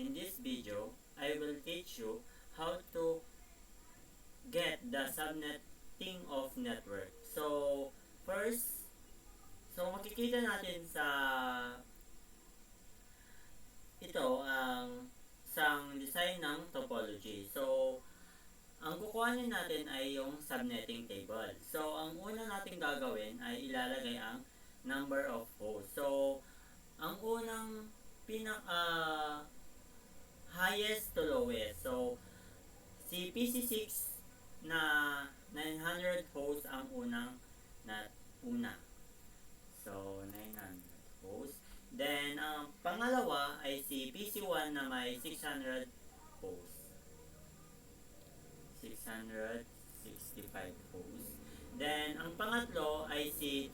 In this video, I will teach you how to get the subnetting of network. So, first, makikita natin sa ito ang isang design ng topology. So, ang kukuhanin natin ay yung subnetting table. So, ang una natin gagawin ay ilalagay ang number of hosts. So, ang unang highest to lowest. So, si PC6 na 900 hosts ang una. So, 900 hosts. Then, ang pangalawa ay si PC1 na may 600 hosts. 665 hosts. Then, ang pangatlo ay si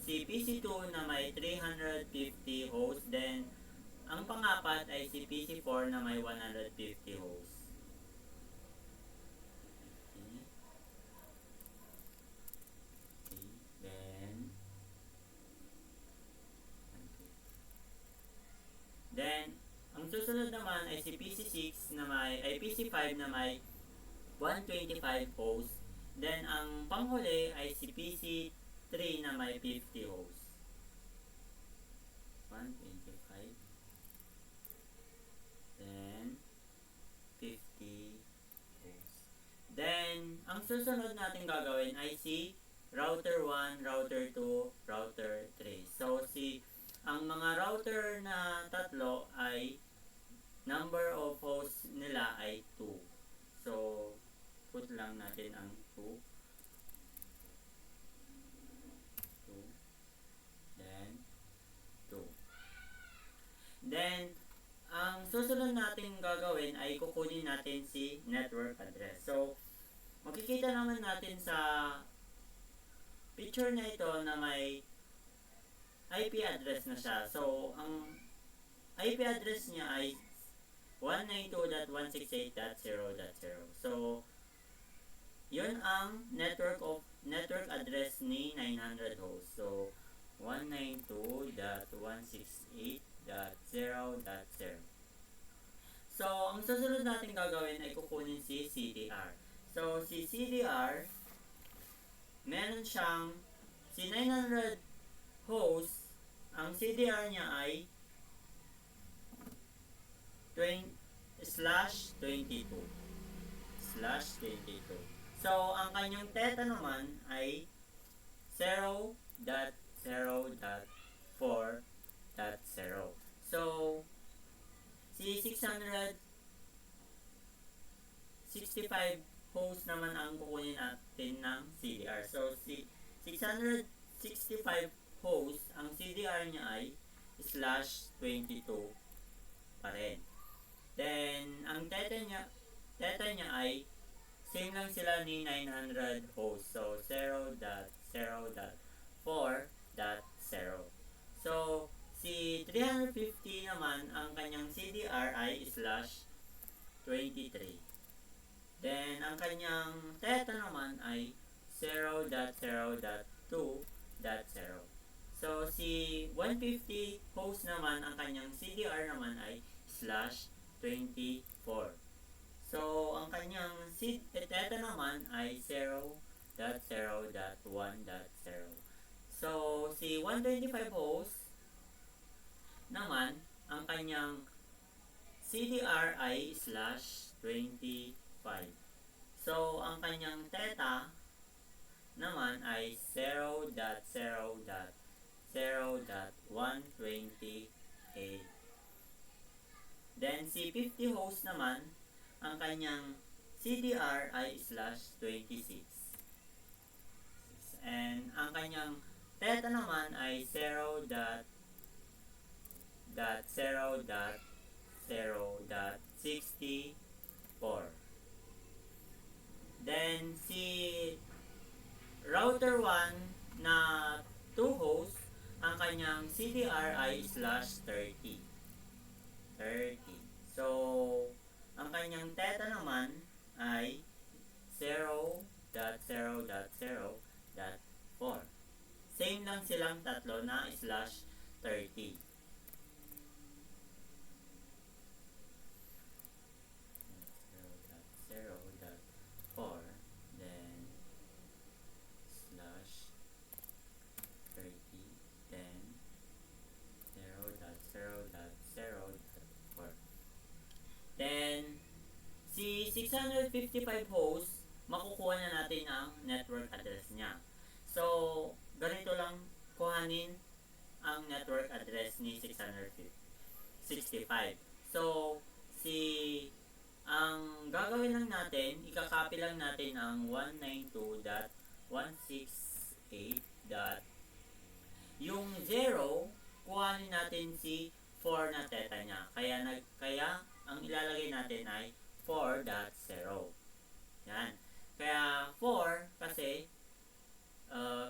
PC2 na may 350 hosts. Then, ang pangapat ay si PC4 na may 150 hosts. Then, ang susunod naman ay si PC6 na PC5 na may 125 hosts. Then, ang panghuli ay si PC3 na may 50 hosts. 125. Then, 50 hosts. Then, ang susunod natin gagawin ay si router 1, router 2, router 3. So, ang mga router na tatlo ay number of hosts nila ay 2. So, put lang natin ang 2. 2. Then, 2. Then, ang susunod natin gagawin ay kukunin natin si network address. So, makikita naman natin sa picture na ito na may IP address na siya. So, ang IP address niya ay 192.168.0.0. So, yun ang network address ni 900 hosts. So, 192.168.0.0. So, ang susunod natin gagawin ay kukunin si CDR. So, si CDR, meron siyang si 900 hosts, ang CDR niya ay /22. So, ang kanyang theta naman ay 0.0.4.0. So, si 665 hosts naman ang kukunin natin ng CDR. So, si 665 hosts, ang CDR niya ay /22 pa rin. Then, ang theta niya ay same lang sila ni 900 hosts. So, 0.0.4.0. So, si 350 naman, ang kanyang CDR ay /23. Then, ang kanyang theta naman ay 0.0.2.0. So, si 150 host naman, ang kanyang CDR naman ay /24. So, ang kanyang theta naman ay 0.0.1.0. So, si 125 host naman, ang kanyang CDR ay /25. So, ang kanyang theta naman ay 0.0.128. Then, si 50 host naman, ang kanyang CDR ay /26. And ang kanyang theta naman ay 0.0.64. Then, si router 1 na 2 hosts, ang kanyang CDR ay /30. So, ang kanyang theta naman ay 0.0.0.4. Same lang silang tatlo na /30. 655 host, makukuha na natin ang network address niya. So, ganito lang kuhanin ang network address ni 665. So, ang gagawin lang natin, ikakopy lang natin ang 192.168. Yung 0, kuhanin natin si 4 na theta niya. Kaya ang ilalagay natin ay 4.0. Yan. Kaya 4 kasi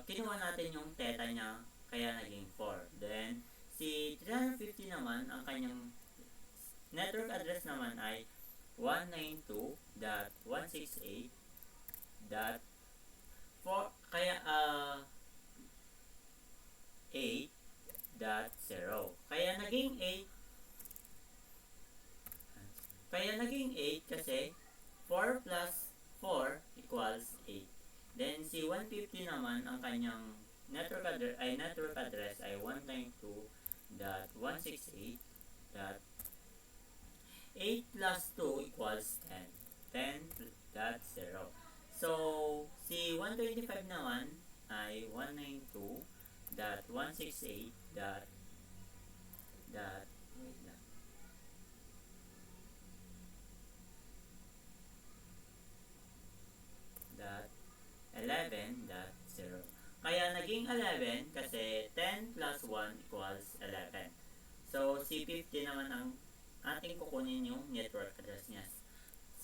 kinuha natin yung theta niya, kaya naging 4. Then, si 350 naman, ang kanyang network address naman ay 192.168.4, kaya 8.0. Kaya naging 8 kasi 4 plus 4 equals 8. Then si 150 naman, ang kanyang network address ay 192.168.8 plus 2 equals 10. 10.0. So, si 125 naman ay 192.168. Wait lang. Dot 11.0. Kaya naging 11 kasi 10 plus 1 equals 11. So, si 50 naman ang ating kukunin yung network address niya.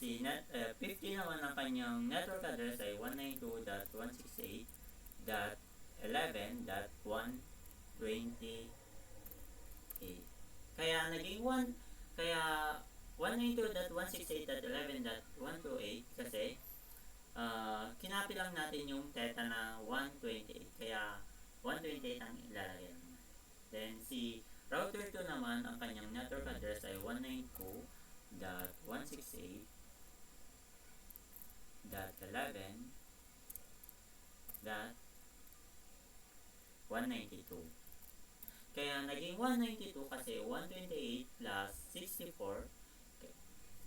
50 naman ang kanyang network address ay 192.168.11.128. Kaya naging 192.168.11.128 kasi kinapi lang natin yung theta na 128. Kaya 128 ang ilalagay naman. Then si router 2 naman, ang kanyang network address ay 192.168.11.192. Kaya naging 192 kasi 128 plus 64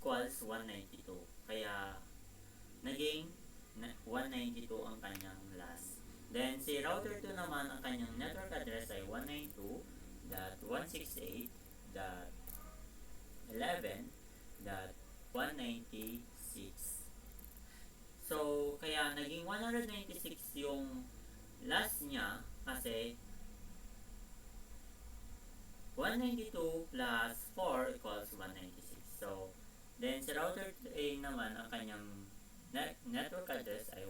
equals 192. Kaya naging 192 ang kanyang last. Then si router 2 naman, ang kanyang network address ay 192.168.11.196. So, kaya naging 196 yung last niya kasi 192 plus 4 equals 196. So, then si router A naman, ang kanyang network address ay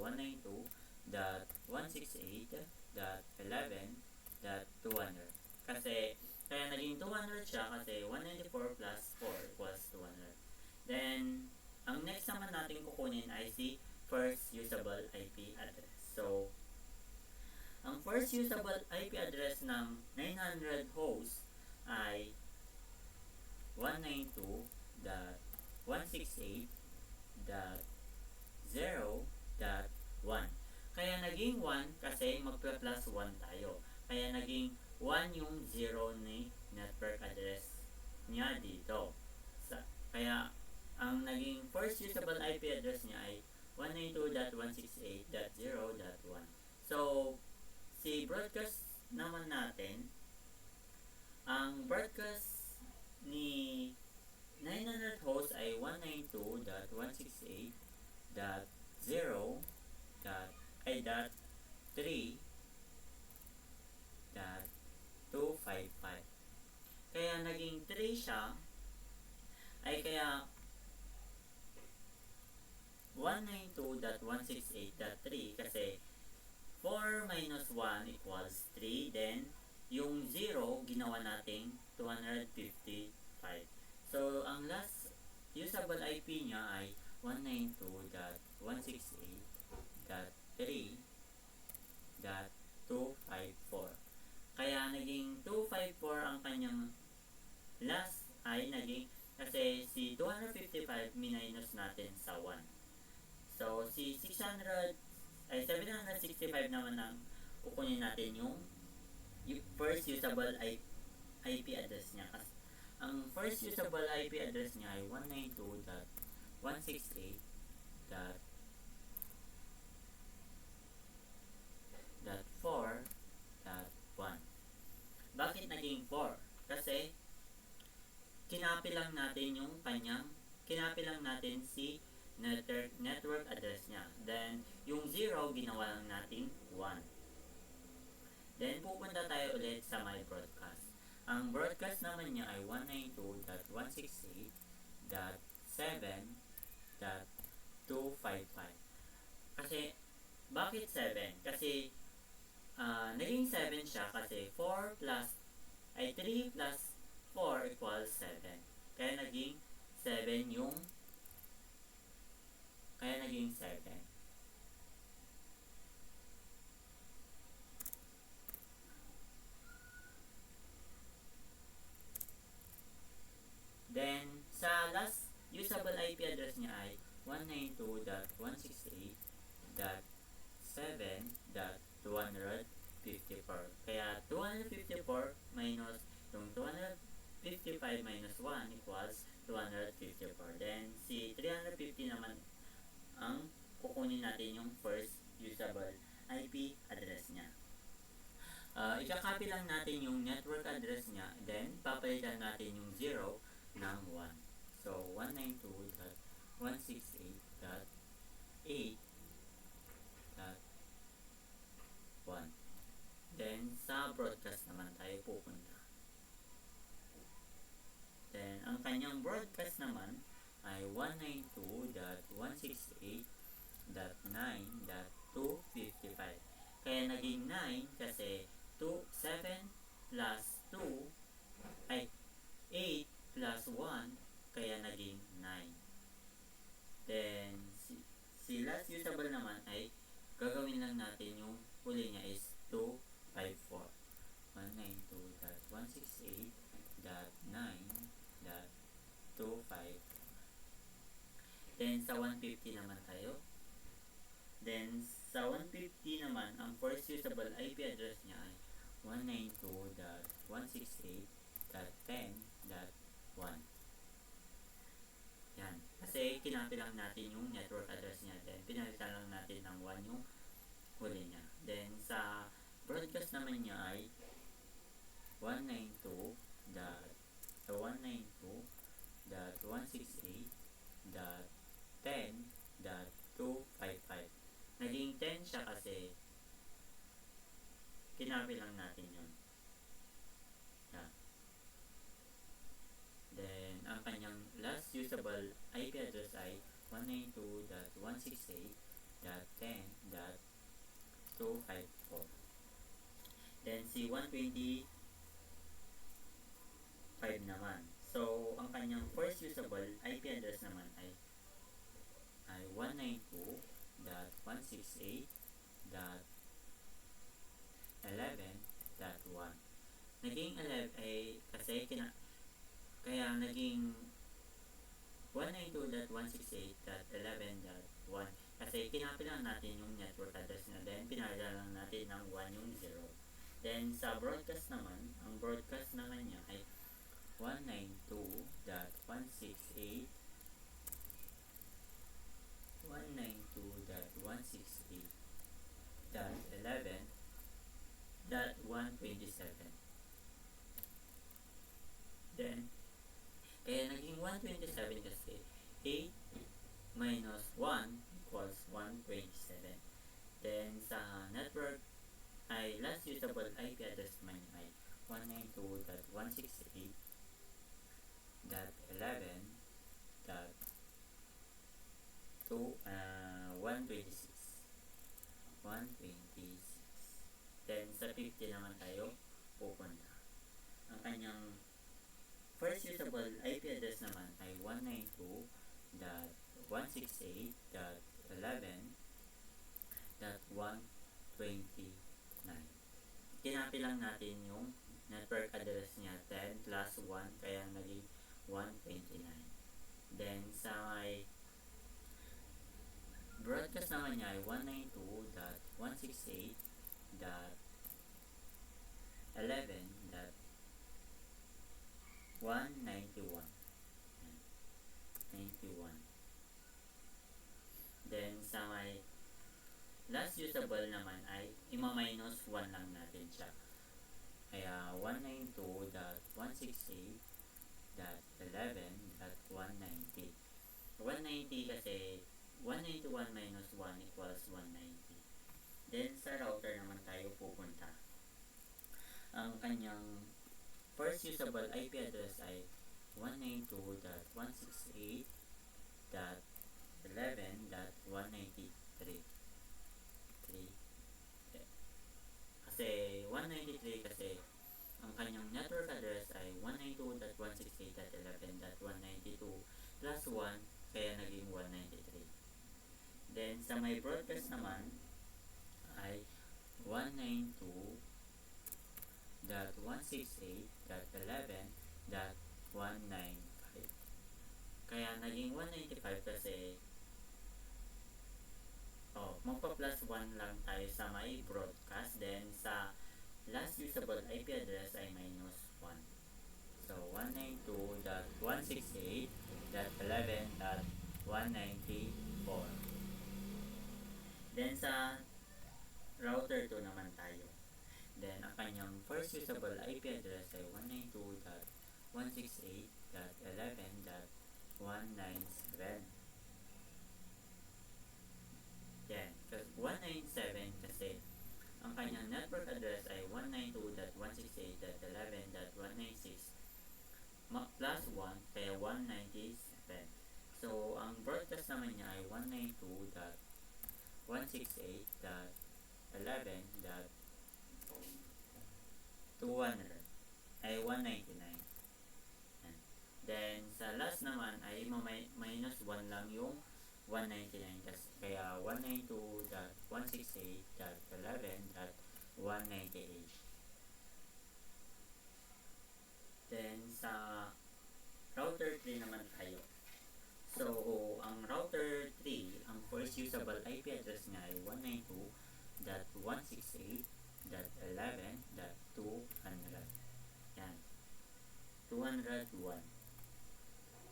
192.168.11.200. Kasi, kaya naging 200 siya kasi 194 plus 4 equals 200. Then, ang next naman natin kukunin ay si first usable IP address. So, ang first usable IP address ng 900 host ay 192.168.0.1. Kaya naging 1 kasi magpa-plus 1 tayo. Kaya naging 1 yung 0 ni network address niya dito. Kaya ang naging first usable IP address niya ay 192.168.0.1. So, si broadcast naman natin, ang broadcast ni 900 host ay 192.168.3.255. Kaya naging 3 siya, ay kaya 192.168.3 kasi 4 minus 1 equals 3. Then, yung 0, ginawa nating 255. So, ang last usable IP niya ay 192.168.3.254. Kaya naging 254 ang kanyang last ay naging, kasi si 255 minus natin sa 1. So, si 765 naman ang kukunin natin yung first usable IP address niya. Ang first usable IP address niya ay 168.4.1. Bakit naging 4? Kasi kinapi lang natin si network address niya. Then, yung 0, ginawa lang natin 1. Then, pupunta tayo ulit sa my broadcast. Ang broadcast naman niya ay 192.168.7.255. Kasi, bakit 7? Kasi, naging 7 siya kasi 3 plus 4 equals 7. Kaya naging 7. Then, sa last usable IP address niya ay 192.168.7.254. Kaya 254 minus yung 255 minus 1 equals 254. Then, si 350 naman ang kukunin natin yung first usable IP address niya. Ika-copy lang natin yung network address niya, then papalitan natin yung 0 ng 1. So, 192.168.8.1. Then, sa broadcast naman tayo pupunta. Then, ang kanyang broadcast naman ay 192.168.9.255. Kaya naging 9 kasi 7 plus 2 ay 8 plus 1, kaya naging 9. Then, si last usable naman ay gagawin lang natin yung huli niya is 254. 192.168.9.25. Then, sa 150 naman tayo. Then, sa 150 naman, ang first usable IP address niya ay 192.168.10.1. Yan. Kasi kinapi lang natin yung network address niya. Then, pinalitan lang natin ng 1 yung huli niya. Then, sa broadcast naman niya ay 192.168.10.255. Naging 10 siya kasi kinapi lang natin yun. Yeah. Then, ang kanyang last usable IP address ay 192.168.10.254. Then, si 125 naman. So, ang kanyang first usable IP address naman ay 192.168.11.1. Naging 11 ay kasi kaya naging 192.168.11.1 kasi kinapi lang natin yung network address na, then pinalitan lang natin ng 1 yung 0. Then, sa broadcast naman, ang broadcast naman niya ay 192.168.11.127. Then, kaya naging 127 kasi 8 minus 1 equals 127. Then, sa network ay last usable IP address naman ay 192.168.11.126. Then, sa 50 naman tayo pupunta. Ang kanyang first usable IP address naman ay 192.168.11.129. Kinapi lang natin yung network address niya, 10 plus 1, kaya naging 129. Then, sa may broadcast naman niya ay 192.168.11.191. 91. sa may last usable naman ay ima-minus 1 lang natin siya. Kaya 192.168.11.190. 190 kasi 191 minus 1 equals 190. Then sa router naman tayo pupunta. Ang kanyang first usable IP address ay 192.168.11.193. Kasi 193 kasi ang kanyang network address ay 192.168.11.192 plus 1 kaya naging 193. Then sa may broadcast naman ay 192.168.11.195. Kaya naging 195 kasi magpa-plus 1 lang tayo sa may broadcast. Then sa last usable IP address ay minus 1. So 192.168.11.194. Then sa router 2 naman tayo. Then ang kanyang first usable IP address ay 192.168.11.197. Yan, 197 kasi ang kanyang network address ay 192.168.11.196 plus 1 kaya 197. So ang broadcast naman niya ay 192.168.11.200 ay 199. Then sa last naman ay minus 1 lang yung 199 kasi kaya 192.168.11.198. Then sa router 3 naman tayo. So ang router 3, ang first usable IP address niya ay 192.168.11.200. Yan, 201.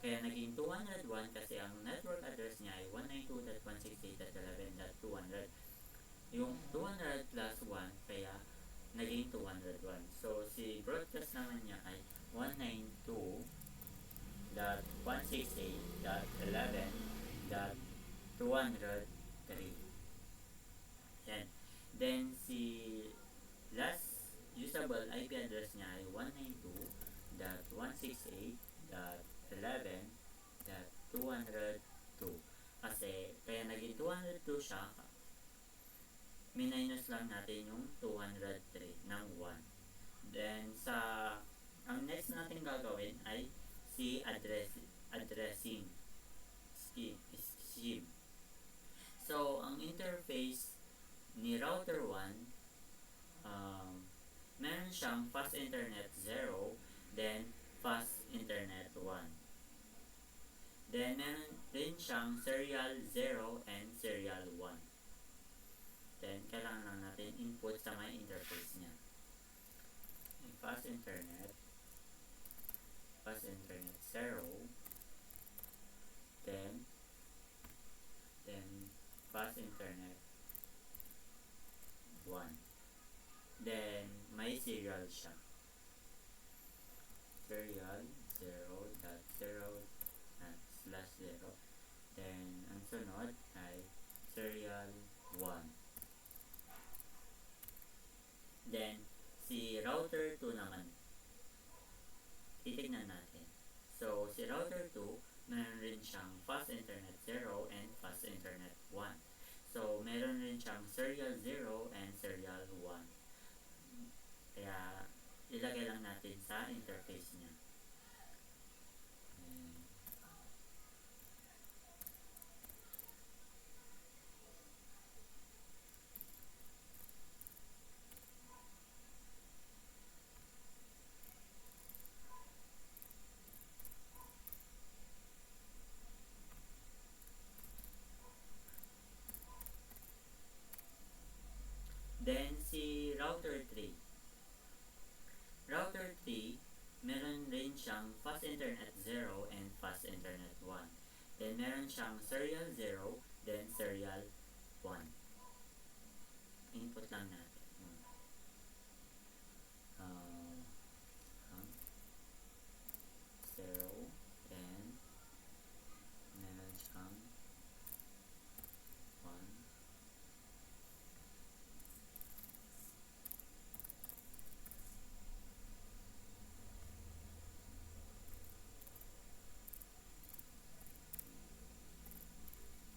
Kaya naging 201 kasi ang network address niya ay 192.168.11.200. Yung 200 plus 1 kaya naging 201. So si broadcast naman niya ay 192.168.11.203. Yan. Then si last usable IP address niya ay 192.168.11.202. Kasi kaya naging 202 siya, minus lang natin yung 203 ng 1. Then ang next natin gagawin ay si addressing scheme. So ang interface ni router 1, meron siyang fast internet 0, then fast internet 1. Then meron din siyang serial 0 and serial 1. Then kailangan lang natin input sa may interface niya. Fast internet 0, then fast internet 1. Then may serial siya. Serial 0.0/0. Then ang sunod ay serial 1. Then si router 2 naman, titignan natin. So si router 2, meron rin siyang fast internet 0 and fast internet 1. So meron rin siyang serial 0 and serial 1. Kaya ilagay lang natin sa interface niya. Then si router 3. Router 3, meron rin siyang fast internet 0 and fast internet 1. Then meron siyang serial 0 then serial 1. Input lang natin. Ang 0, then meron siyang 1.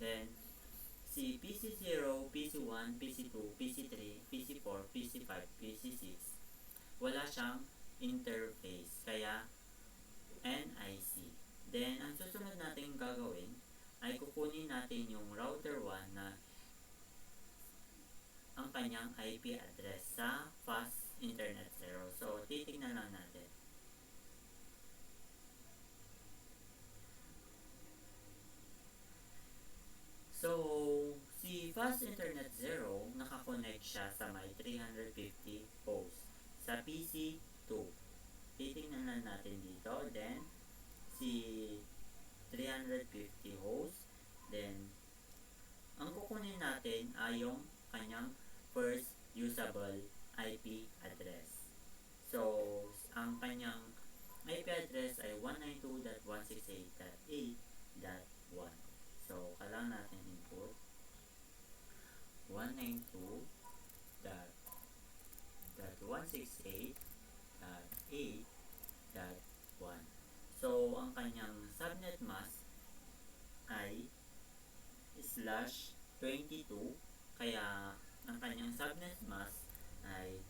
Then, si PC0, PC1, PC2, PC3, PC4, PC5, PC6, wala siyang interface, kaya NIC. Then, ang susunod natin gagawin ay kukunin natin yung router 1 na ang kanyang IP address sa fast internet 0. So, titignan lang natin. So, si Fast Internet 0, nakakonect siya sa may 350 host sa PC2. Titingnan na natin dito. Then, si 350 host. Then, ang kukunin natin ay yung kanyang first usable IP address. So, ang kanyang IP address ay 192.168.8.1. So, kailangan natin input 192.168.8.1. So, ang kanyang subnet mask ay /22, kaya ang kanyang subnet mask ay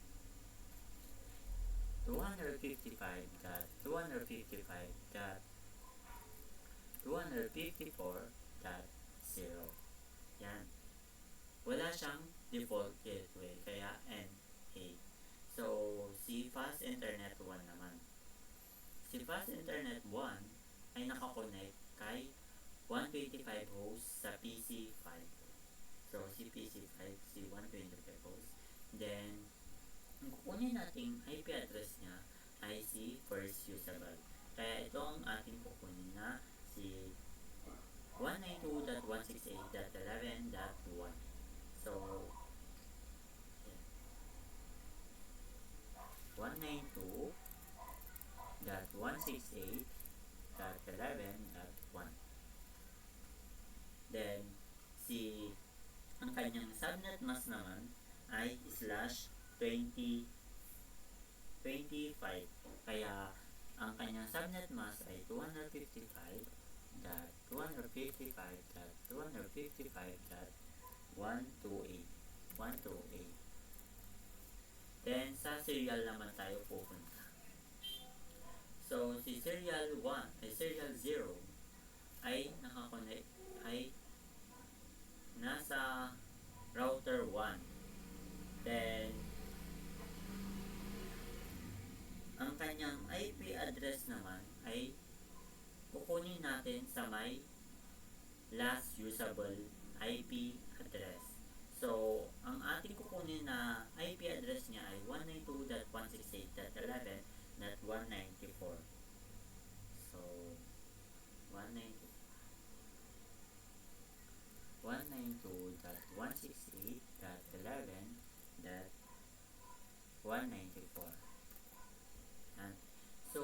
255.255.254.0. Yan. Wala siyang default gateway, kaya NA. So, si Fast Internet 1 naman. Si Fast Internet 1 ay nakakonect kay 125 host sa PC5. So, si PC5, si 125 host. Then, ang kukunin nating IP address niya ay si first usable. Kaya ito ang ating kukunin na si 192.168.11.1. So, 192.168.11.1. Then, ang kanyang subnet mask naman ay /2025. Kaya, ang kanyang subnet mask ay 255.255.128. Then, sa serial naman tayo pupunta. So, si serial 1, ay serial 0, ay nakakonect, ay nasa router 1. Then, ang kanyang IP address naman ay kukunin natin sa may last usable IP address. So, ang ating kukunin na IP address niya ay 192.168.11.194. So, 192.168.11.194. So,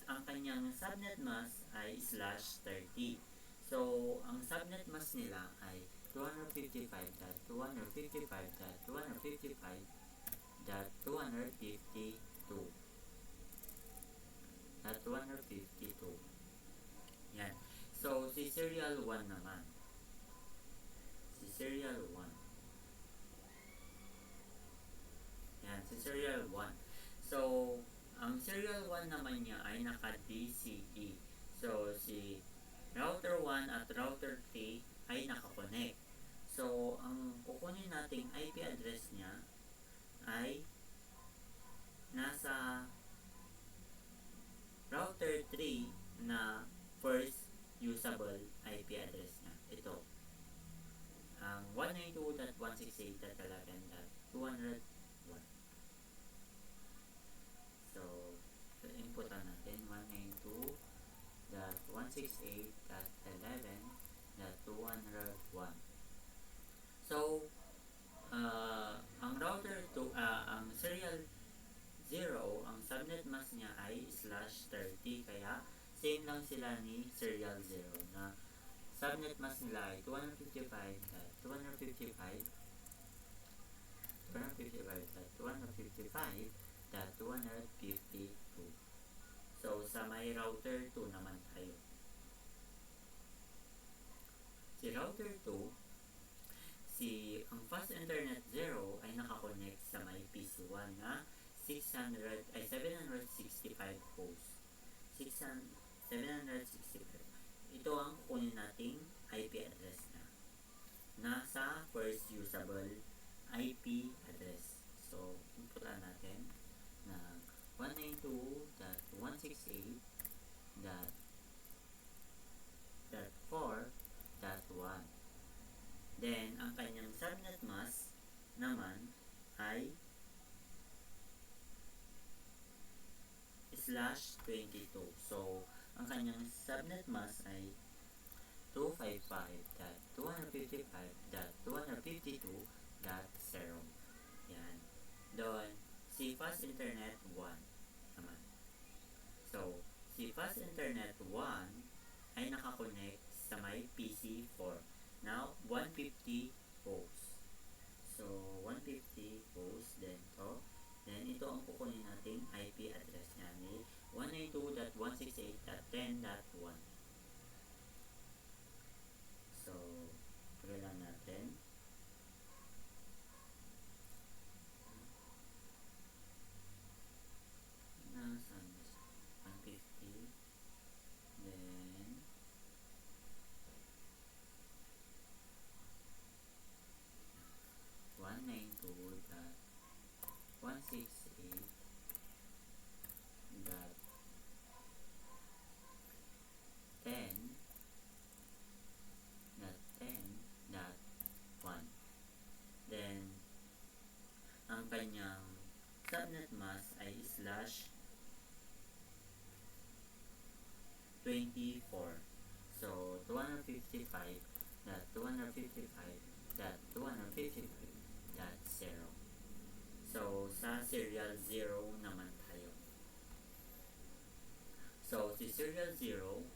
ang kanyang subnet mask ay /30. So, ang subnet mask nila ay 255.255.255.252. Yan. So, si serial 1 naman. Si serial 1. Yan, si serial 1. So, ang serial 1 naman niya ay naka-DCE. So, si router 1 at router 3 ay nakakonect. So, ang kukunin nating IP address niya ay nasa router 3 na first usable IP address niya. Ito. Ang 192.168.11.201. So, input natin 192.168.11.201. 201. So, ang router 2, ang serial 0, ang subnet mask niya ay /30, kaya same lang sila ni serial 0 na subnet mask nila ay 255.255.255.252. So, sa may router 2 naman tayo. Si router 2, ang fast internet 0 ay nakakonect sa may PC1 na 765 hosts. 765. Ito ang kukunin nating IP address na nasa first usable IP address. So, inputan natin na 192.168.4.1. Then, ang kanyang subnet mask naman ay /22. So, ang kanyang subnet mask ay 255.255.252.0. Yan. Doon, si Fast Internet 1 naman. So, si Fast Internet 1 ay nakakonect sa may PC4. Now, 150 hosts. So, 150 hosts din to. Then, ito ang kukunin nating IP address niya ni 192.168.10.1. So, pagalan natin. Nasaan ba siya? 150. Then, 192.168.10.1. Then, ang kanyang subnet mask ay /24. So, 255.255.255.0. So, sa serial 0 naman tayo. So, si serial 0,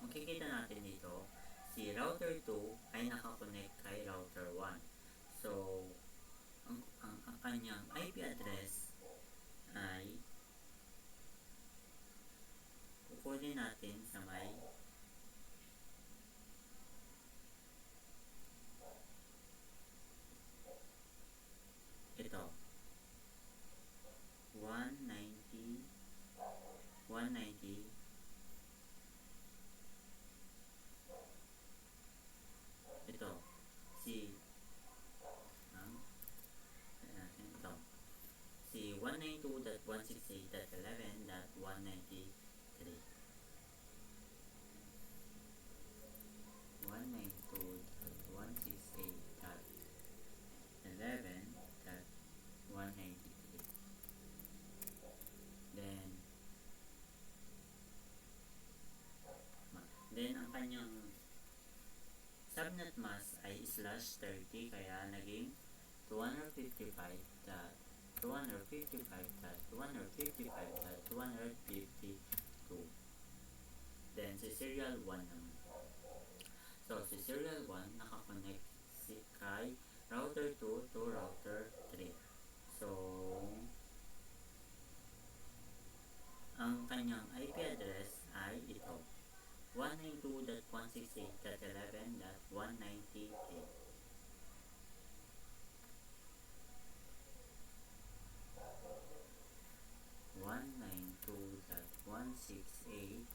makikita natin dito, si router 2 ay nakakonect kay router 1. So, ang kanyang IP address ay kukunin natin sa may ito 190 ito si ito si 192.168.11.193 192.168.11.193. Then ang kanyang subnet mask ay /30, kaya naging 255.255.255.252. Then si serial 1 naman. So si serial 1 nakakonect kay router 2 to router 3. So ang kanyang IP address ay ito 192.168.11.198. One nine two dot one six eight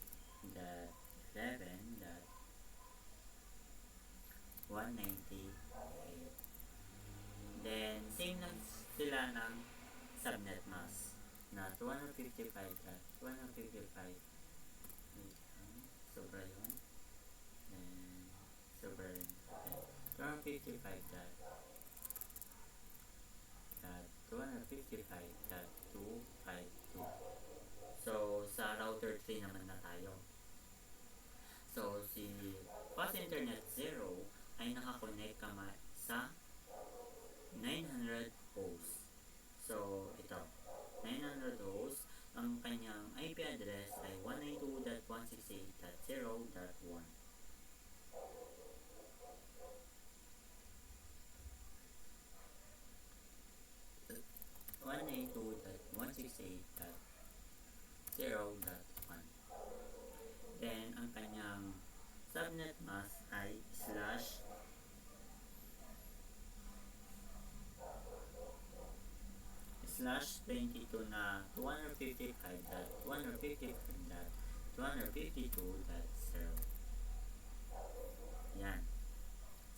dot 11.198. Then, same lang sila ng subnet mask na 255.255. Sobra yun. Then, sobra yun. 255.252. So, sa router 3 naman na tayo. So, si internet 0 ay nakakonect sa 900 host. So, ito, 900 host, ang kanyang IP address ay 192.168.0.1. 192.168.0.1. Then, ang kanyang subnet mask ay /22 na 255.155.252.0. Yan.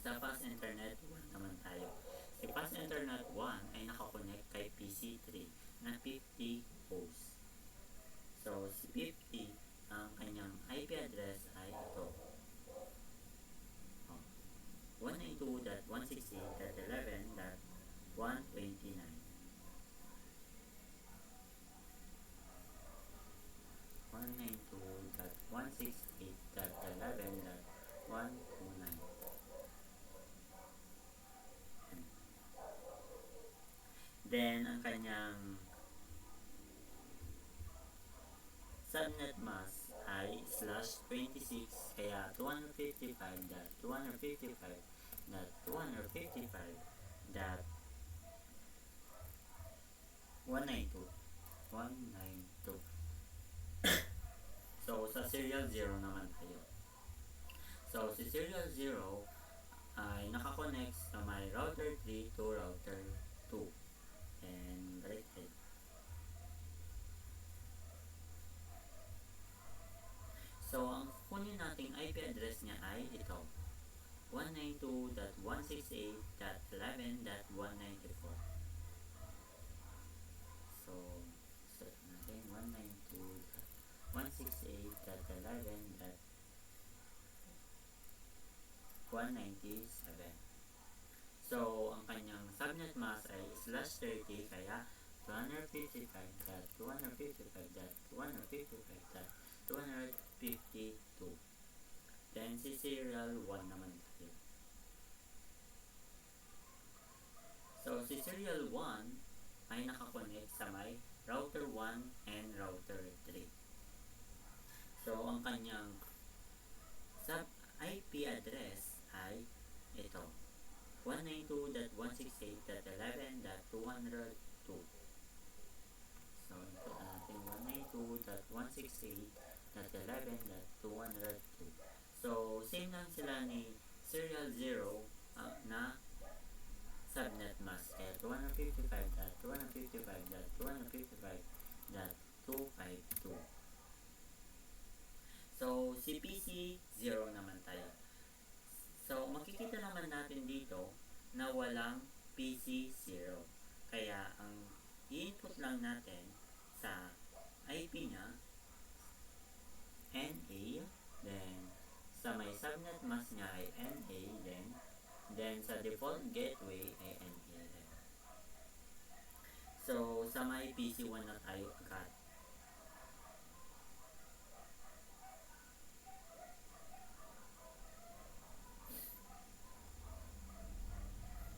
Sa Fast Internet 1 naman tayo. Si Fast Internet 1 ay nakakonect kay PC3 na 50 hosts. So, si 50, ang kanyang IP address ay ito. 192.168.11.129. 192.168.11.129. Then, ang kanyang subnet mask ay /26, kaya 255.255.255.192. So, sa serial 0 naman tayo. So, si serial 0 ay nakakonect sa may router 3 to router 2. And balik tayo. So, ang kunin nating IP address niya ay ito. 192.168.11.194. So, set natin 192.168.11.197. So, ang kanyang subnet mask ay /30, kaya 255.255.255.252. Then, si serial 1 naman tayo. So, si serial 1 ay nakakonect sa may router 1 and router 3. So, ang kanyang sub IP address ay ito. 192.168.11.202. So, input natin 192.168.11.202. So, same lang sila ni serial 0 na subnet mask. Kaya 255.255.255.252. So, si PC 0 naman tayo. So, makikita naman natin dito na walang PC 0. Kaya, ang i-input lang natin sa IP niya, NA, then sa may subnet mask niya ay NA din, then sa default gateway ay NA din. So, sa may PC1 na tayo agad.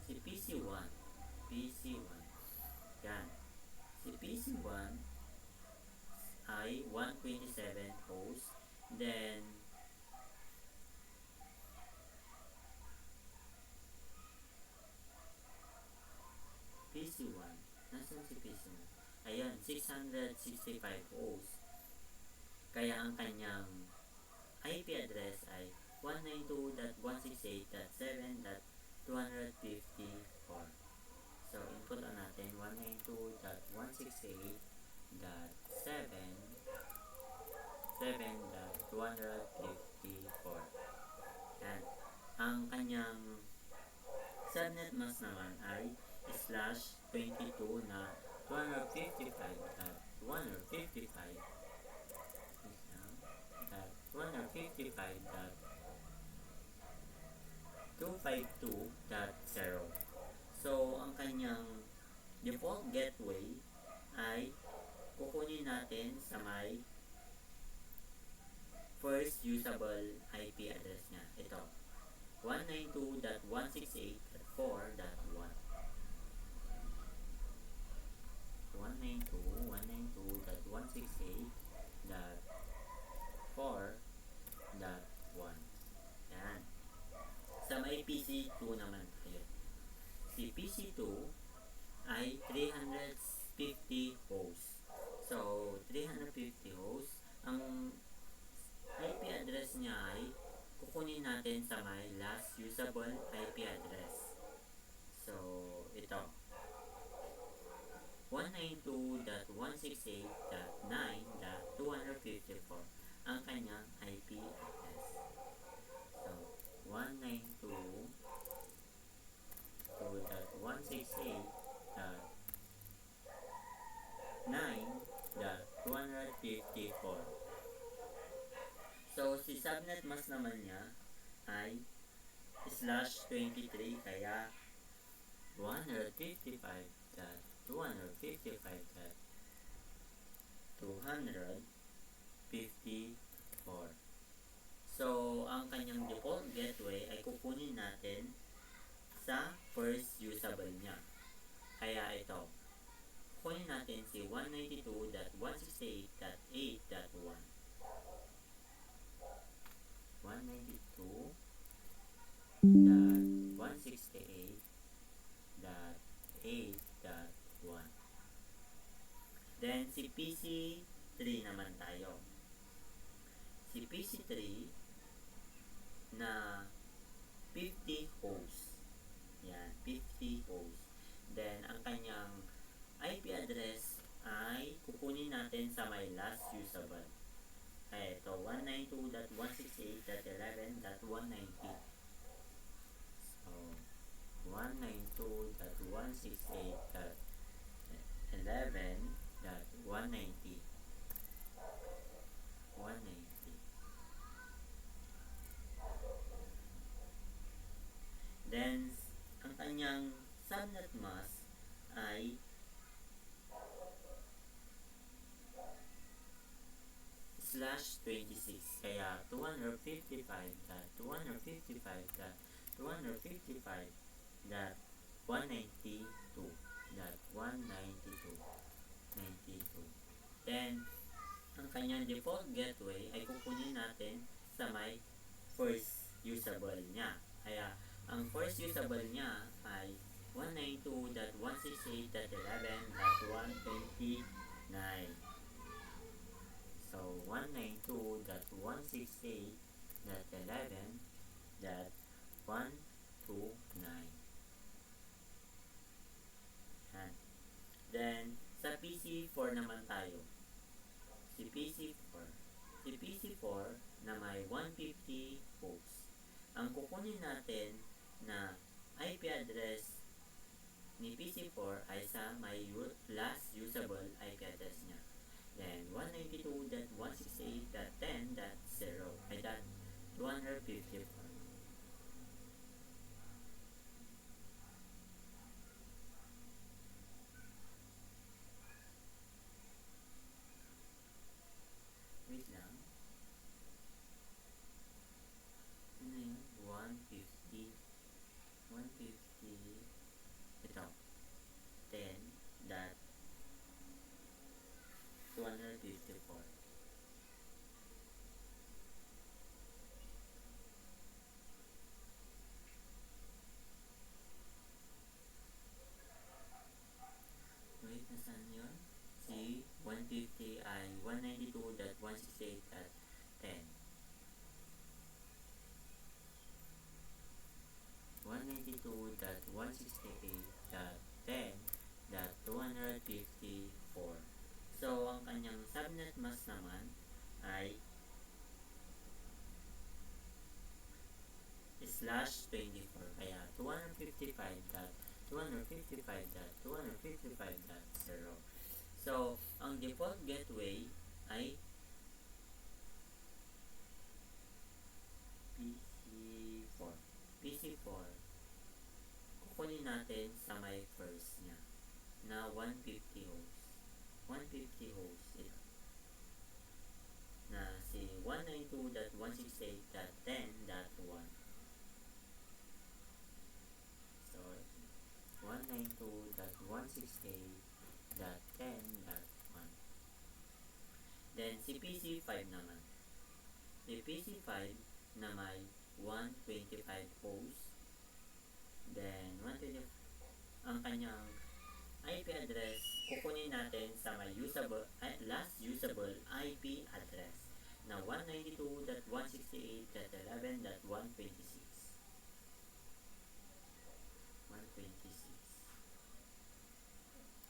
Si PC1, yan. Si PC1 ay 127 host, then PC1, nasan si PC1? Ayan, 665 host. Kaya ang kanyang IP address ay 192.168.7.254. So, input na natin 192.168.7.254. Yan. Ang kanyang subnet mask naman ay /22 na 255.252.0. So, ang kanyang default gateway ay kukunin natin sa may first usable IP address niya. Ito, 192.168.4.1. 192.168.4.1. Yan. Sa may PC2 naman tayo. Si PC2 ay 350 hosts. So, 350 hosts. Ang IP address niya ay kukunin natin sa may last usable IP address. So, ito. 192.168.9.254 ang kanyang IP address. So, 192.168.9.254. So, si subnet mask naman niya ay /23, kaya 155.255.254. So, ang kanyang default gateway ay kukunin natin sa first usable niya. Kaya ito, kukunin natin si 192.168.8.1. 192.168.8.1. Then, si PC3 naman tayo. Si PC3 na 50 hosts. Yan, 50 hosts. Then, ang kanyang IP address ay kukunin natin sa my last usable. Ay, ito, 192.168.11.190. So, 192.168.11.190. 190. Then, ang kanyang subnet mask ay /26, kaya 255.255.192.192. Then, ang kanyang default gateway ay kukunin natin sa may first usable niya. Kaya, ang first usable niya ay 192.168.11.129. So, 192.168.11.129. Then, sa PC4 naman tayo. Si PC4 na may 150 hosts. Ang kukunin natin na IP address ni PC4 ay sa may last usable IP address niya. Then, 192.168.10.0 ay .254. Wait lang. Ano yun? 150. 150. Ito. 10.254. Wait, nasaan yun? Si 150 ay 192.168.10. 192.168.10.254. So, ang kanyang subnet mask naman ay /24, kaya 255.255.255.0. So, ang default gateway ay PC4. PC4. Kukunin natin sa my first niya na 150 hosts. 150 hosts ito. Na si 192.168.10.1. 192.168.10.1. Then, si PC5 naman. Si PC5 na may 125 hosts. Then, 120, ang kanyang IP address, kukunin natin sa may last usable IP address na 192.168.11.126.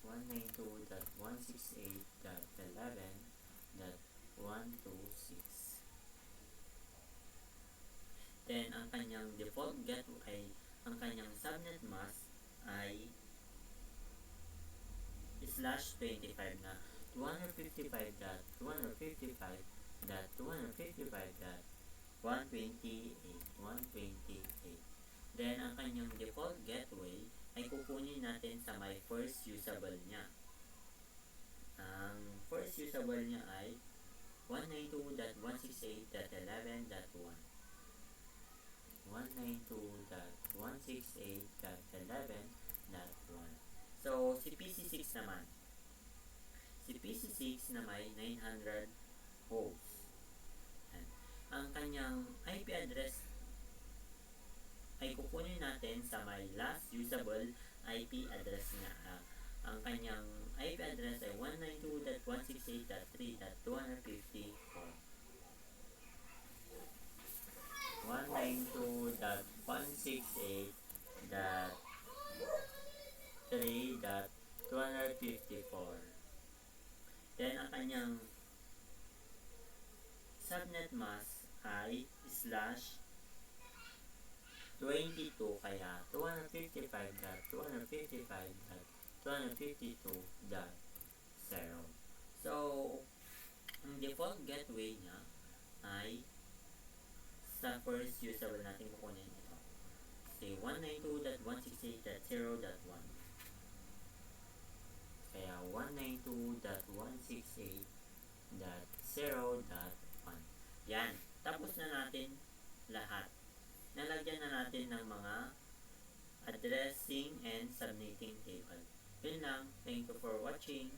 192.168.11.126. Then, ang kanyang default gateway, ang kanyang subnet mask ay /25 na 255.255.255.128. Then, ang kanyang default gateway ay kukunin natin sa my first usable niya. Ang first usable niya ay 192.168.11.1. 192.168.11.1. So, si PC6 naman. Si PC6 na may 900 hosts. Ang kanyang IP address ay kukunin natin sa may last usable IP address niya. Ang kanyang IP address ay 192.168.3.254. 192.168.3.254. Then, ang kanyang subnet mask ay /22, kaya 255.255.252.0. So, ang default gateway niya ay sa first usable natin kukunin ito. Si 192.168.0.1. Kaya 192.168.0.1. Yan. Tapos na natin lahat. Nalagyan na natin ng mga addressing and subnetting table. Yun lang. Thank you for watching.